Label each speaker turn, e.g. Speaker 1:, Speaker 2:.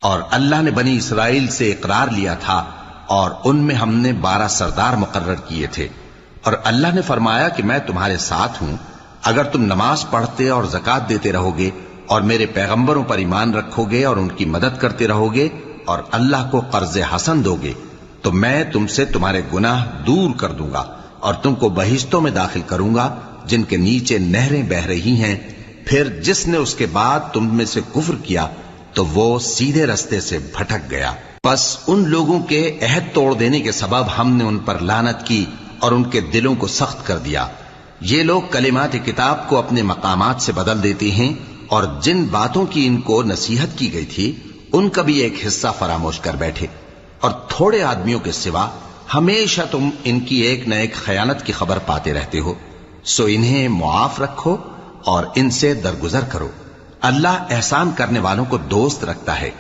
Speaker 1: اور اللہ نے بنی اسرائیل سے اقرار لیا تھا اور ان میں ہم نے 12 سردار مقرر کیے تھے، اور اللہ نے فرمایا کہ میں تمہارے ساتھ ہوں اگر تم نماز پڑھتے اور زکوٰۃ دیتے رہو گے اور میرے پیغمبروں پر ایمان رکھو گے اور ان کی مدد کرتے رہو گے اور اللہ کو قرض حسن دو گے تو میں تم سے تمہارے گناہ دور کر دوں گا اور تم کو بہشتوں میں داخل کروں گا جن کے نیچے نہریں بہ رہی ہیں۔ پھر جس نے اس کے بعد تم میں سے کفر کیا تو وہ سیدھے رستے سے بھٹک گیا۔ پس ان لوگوں کے عہد توڑ دینے کے سبب ہم نے ان پر لعنت کی اور ان کے دلوں کو سخت کر دیا۔ یہ لوگ کلمات کتاب کو اپنے مقامات سے بدل دیتے ہیں اور جن باتوں کی ان کو نصیحت کی گئی تھی ان کا بھی ایک حصہ فراموش کر بیٹھے، اور تھوڑے آدمیوں کے سوا ہمیشہ تم ان کی ایک نہ ایک خیانت کی خبر پاتے رہتے ہو، سو انہیں معاف رکھو اور ان سے درگزر کرو۔ اللہ احسان کرنے والوں کو دوست رکھتا ہے۔